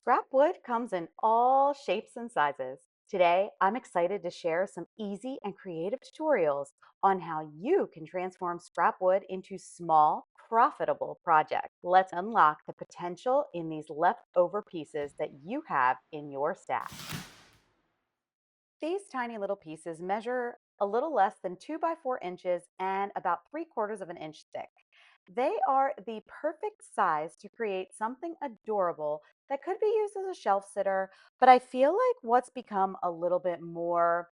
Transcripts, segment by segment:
Scrap wood comes in all shapes and sizes. Today, I'm excited to share some easy and creative tutorials on how you can transform scrap wood into small, profitable projects. Let's unlock the potential in these leftover pieces that you have in your stash. These tiny little pieces measure a little less than 2 by 4 inches and about 3/4 of an inch thick. They are the perfect size to create something adorable that could be used as a shelf sitter, but I feel like what's become a little bit more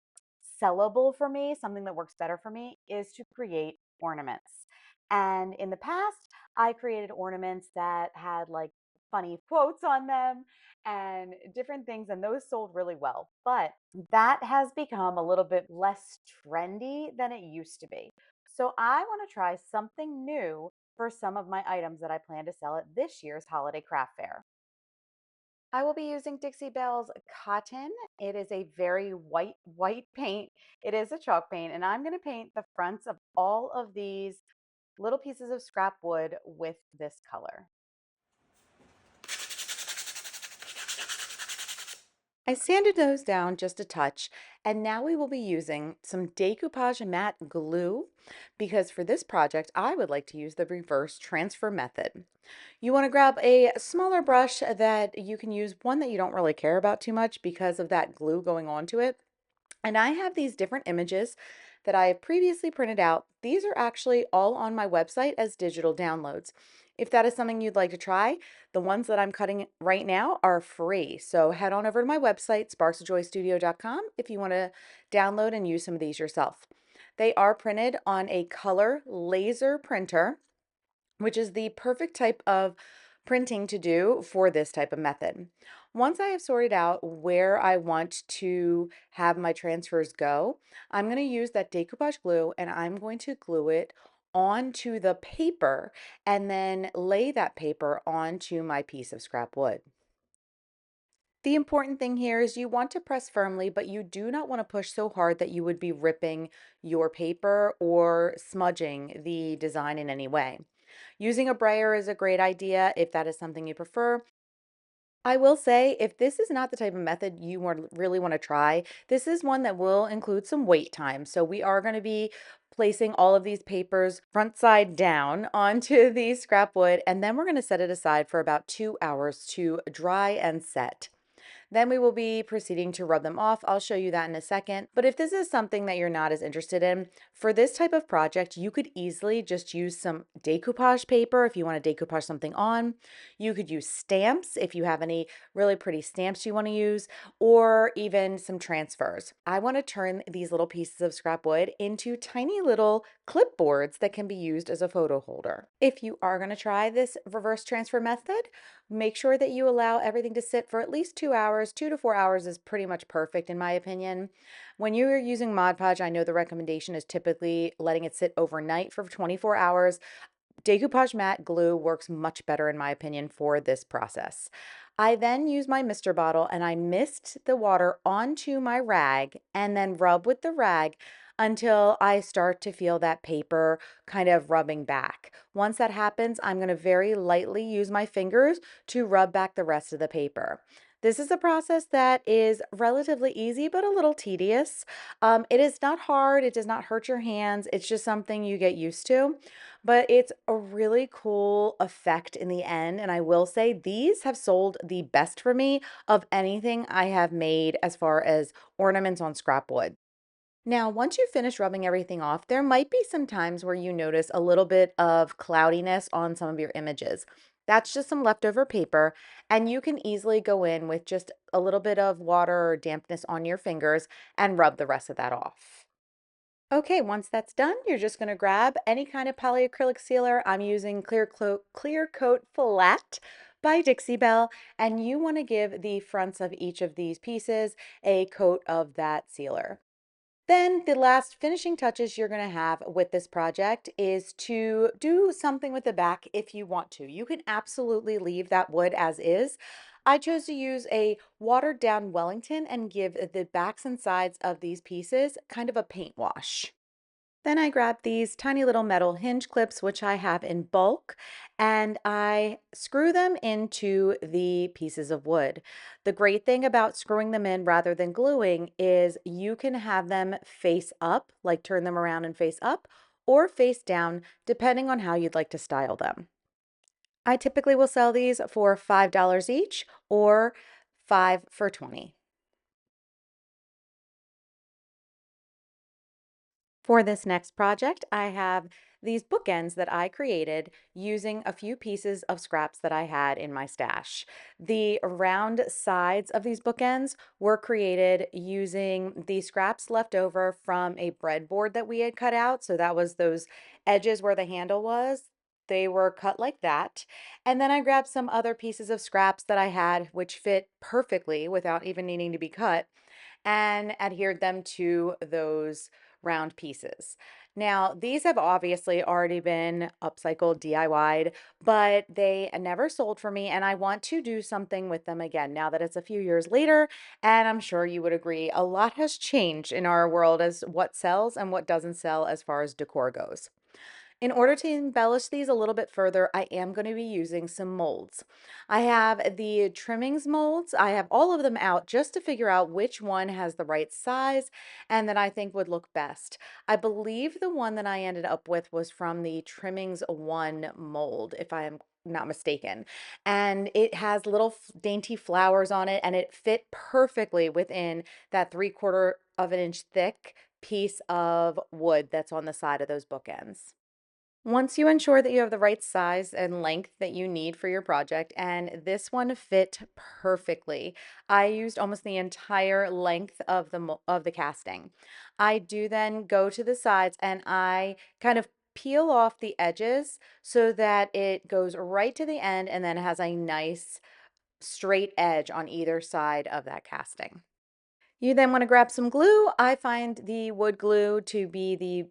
sellable for me, something that works better for me, is to create ornaments. And in the past, I created ornaments that had like funny quotes on them and different things, and those sold really well. But that has become a little bit less trendy than it used to be. So I want to try something new for some of my items that I plan to sell at this year's holiday craft fair. I will be using Dixie Belle's cotton. It is a very white paint. It is a chalk paint, and I'm going to paint the fronts of all of these little pieces of scrap wood with this color. I sanded those down just a touch, and now we will be using some decoupage matte glue because for this project, I would like to use the reverse transfer method. You want to grab a smaller brush that you can use, one that you don't really care about too much because of that glue going onto it. And I have these different images that I have previously printed out. These are actually all on my website as digital downloads. If that is something you'd like to try, the ones that I'm cutting right now are free. So head on over to my website, sparksofjoystudio.com, if you want to download and use some of these yourself. They are printed on a color laser printer, which is the perfect type of printing to do for this type of method. Once I have sorted out where I want to have my transfers go, I'm going to use that decoupage glue and I'm going to glue it onto the paper and then lay that paper onto my piece of scrap wood. The important thing here is you want to press firmly, but you do not want to push so hard that you would be ripping your paper or smudging the design in any way. Using a brayer is a great idea if that is something you prefer. I will say, if this is not the type of method you really want to try, this is one that will include some wait time. So we are going to be placing all of these papers front side down onto the scrap wood, and then we're going to set it aside for about 2 hours to dry and set. Then we will be proceeding to rub them off. I'll show you that in a second. But if this is something that you're not as interested in, for this type of project, you could easily just use some decoupage paper if you want to decoupage something on. You could use stamps if you have any really pretty stamps you want to use, or even some transfers. I want to turn these little pieces of scrap wood into tiny little clipboards that can be used as a photo holder. If you are going to try this reverse transfer method, make sure that you allow everything to sit for at least 2 hours. 2 to 4 hours is pretty much perfect in my opinion. When you are using Mod Podge, I know the recommendation is typically letting it sit overnight for 24 hours. Decoupage matte glue works much better in my opinion for this process. I then use my mister bottle and I mist the water onto my rag and then rub with the rag until I start to feel that paper kind of rubbing back. Once that happens, I'm going to very lightly use my fingers to rub back the rest of the paper. This is a process that is relatively easy but a little tedious. It is not hard, it does not hurt your hands, it's just something you get used to. But it's a really cool effect in the end. And I will say these have sold the best for me of anything I have made as far as ornaments on scrap wood. Now, once you finish rubbing everything off, there might be some times where you notice a little bit of cloudiness on some of your images. That's just some leftover paper, and you can easily go in with just a little bit of water or dampness on your fingers and rub the rest of that off. Okay, once that's done, you're just going to grab any kind of polyacrylic sealer. I'm using Clear Coat Flat by Dixie Belle, and you want to give the fronts of each of these pieces a coat of that sealer. Then the last finishing touches you're going to have with this project is to do something with the back if you want to. You can absolutely leave that wood as is. I chose to use a watered down Wellington and give the backs and sides of these pieces kind of a paint wash. Then I grab these tiny little metal hinge clips, which I have in bulk, and I screw them into the pieces of wood. The great thing about screwing them in rather than gluing is you can have them face up, like turn them around and face up, or face down, depending on how you'd like to style them. I typically will sell these for $5 each or 5 for 20. For this next project, I have these bookends that I created using a few pieces of scraps that I had in my stash. The round sides of these bookends were created using the scraps left over from a breadboard that we had cut out. So that was those edges where the handle was. They were cut like that. And then I grabbed some other pieces of scraps that I had, which fit perfectly without even needing to be cut, and adhered them to those round pieces. Now, these have obviously already been upcycled, DIY'd, but they never sold for me, and I want to do something with them again now that it's a few years later. And I'm sure you would agree, a lot has changed in our world as what sells and what doesn't sell as far as decor goes. In order to embellish these a little bit further, I am going to be using some molds. I have the trimmings molds. I have all of them out just to figure out which one has the right size and that I think would look best. I believe the one that I ended up with was from the Trimmings I mold, if I am not mistaken. And it has little dainty flowers on it, and it fit perfectly within that 3/4 of an inch thick piece of wood that's on the side of those bookends. Once you ensure that you have the right size and length that you need for your project, and this one fit perfectly. I used almost the entire length of the casting. I do then go to the sides and I kind of peel off the edges so that it goes right to the end and then has a nice straight edge on either side of that casting. You then want to grab some glue. I find the wood glue to be the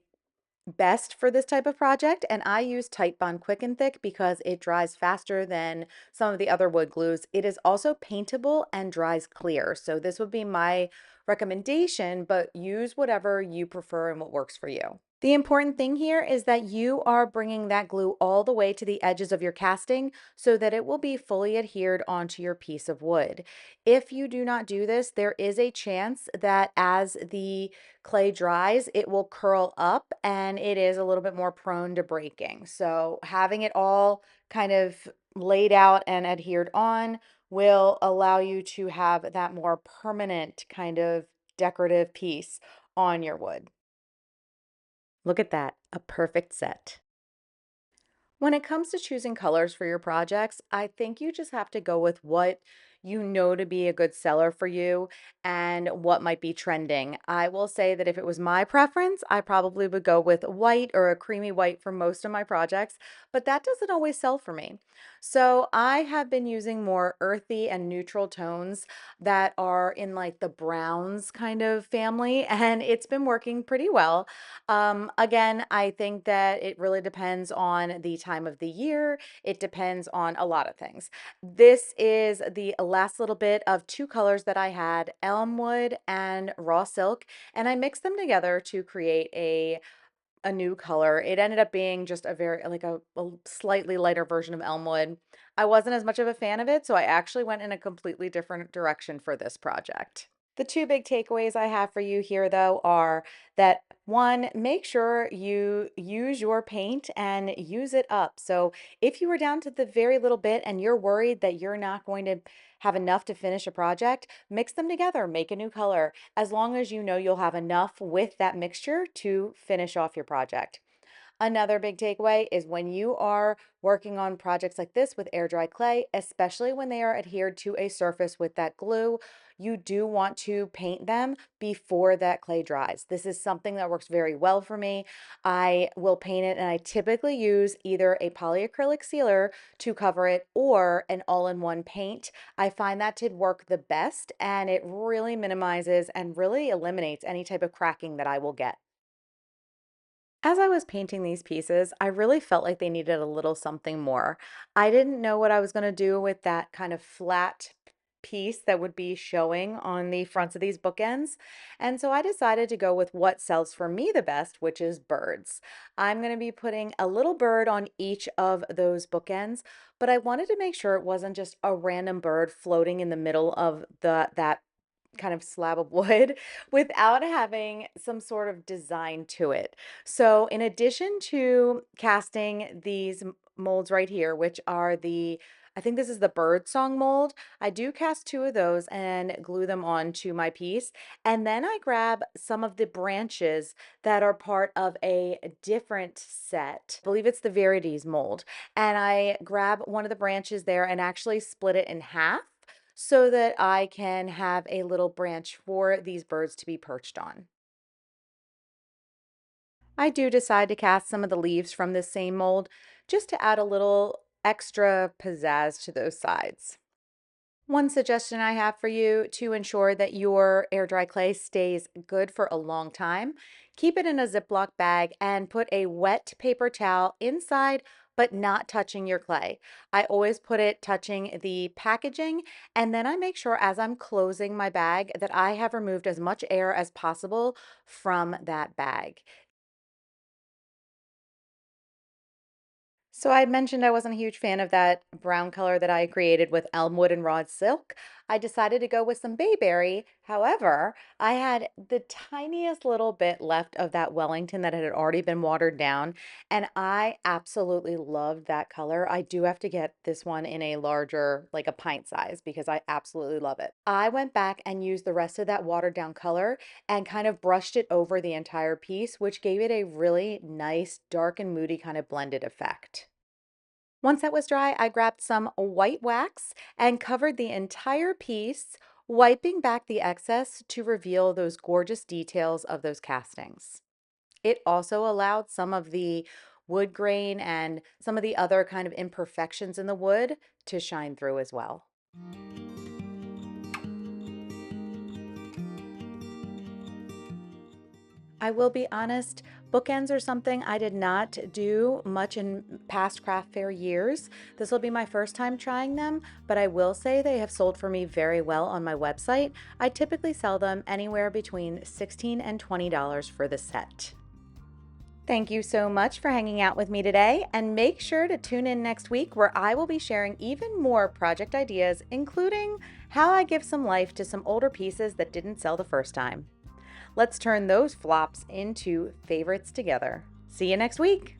best for this type of project, and I use Tite Bond Quick and Thick because it dries faster than some of the other wood glues. It is also paintable and dries clear, so this would be my recommendation, but use whatever you prefer and what works for you. The important thing here is that you are bringing that glue all the way to the edges of your casting so that it will be fully adhered onto your piece of wood. If you do not do this, there is a chance that as the clay dries, it will curl up and it is a little bit more prone to breaking. So having it all kind of laid out and adhered on will allow you to have that more permanent kind of decorative piece on your wood. Look at that, a perfect set. When it comes to choosing colors for your projects, I think you just have to go with what you know to be a good seller for you and what might be trending. I will say that if it was my preference, I probably would go with white or a creamy white for most of my projects, but that doesn't always sell for me. So I have been using more earthy and neutral tones that are in like the browns kind of family, and it's been working pretty well. Again, I think that it really depends on the time of the year. It depends on a lot of things. This is the last little bit of two colors that I had, Elmwood and Raw Silk, and I mixed them together to create a new color. It ended up being just a very like a slightly lighter version of Elmwood. I wasn't as much of a fan of it, so I actually went in a completely different direction for this project. The two big takeaways I have for you here, though, are that one, make sure you use your paint and use it up. So if you were down to the very little bit and you're worried that you're not going to have enough to finish a project, mix them together, make a new color, as long as you know you'll have enough with that mixture to finish off your project. Another big takeaway is when you are working on projects like this with air dry clay, especially when they are adhered to a surface with that glue, you do want to paint them before that clay dries. This is something that works very well for me. I will paint it and I typically use either a polyacrylic sealer to cover it or an all-in-one paint. I find that to work the best and it really minimizes and really eliminates any type of cracking that I will get. As I was painting these pieces, I really felt like they needed a little something more. I didn't know what I was going to do with that kind of flat piece that would be showing on the fronts of these bookends. And so I decided to go with what sells for me the best, which is birds. I'm going to be putting a little bird on each of those bookends, but I wanted to make sure it wasn't just a random bird floating in the middle of that kind of slab of wood without having some sort of design to it. So in addition to casting these molds right here, which are I think this is the Birdsong mold. I do cast two of those and glue them onto my piece. And then I grab some of the branches that are part of a different set. I believe it's the Virdis mold. And I grab one of the branches there and actually split it in half so that I can have a little branch for these birds to be perched on. I do decide to cast some of the leaves from this same mold just to add a little extra pizzazz to those sides. One suggestion I have for you to ensure that your air dry clay stays good for a long time, keep it in a Ziploc bag and put a wet paper towel inside but not touching your clay. I always put it touching the packaging, and then I make sure as I'm closing my bag that I have removed as much air as possible from that bag. So I mentioned I wasn't a huge fan of that brown color that I created with Elmwood and raw silk. I decided to go with some Bayberry. However, I had the tiniest little bit left of that Wellington that had already been watered down, and I absolutely loved that color. I do have to get this one in a larger, like a pint size, because I absolutely love it. I went back and used the rest of that watered down color and kind of brushed it over the entire piece, which gave it a really nice dark and moody kind of blended effect. Once that was dry, I grabbed some white wax and covered the entire piece, wiping back the excess to reveal those gorgeous details of those castings. It also allowed some of the wood grain and some of the other kind of imperfections in the wood to shine through as well. I will be honest, bookends are something I did not do much in past craft fair years. This will be my first time trying them, but I will say they have sold for me very well on my website. I typically sell them anywhere between $16 and $20 for the set. Thank you so much for hanging out with me today, and make sure to tune in next week where I will be sharing even more project ideas, including how I give some life to some older pieces that didn't sell the first time. Let's turn those flops into favorites together. See you next week.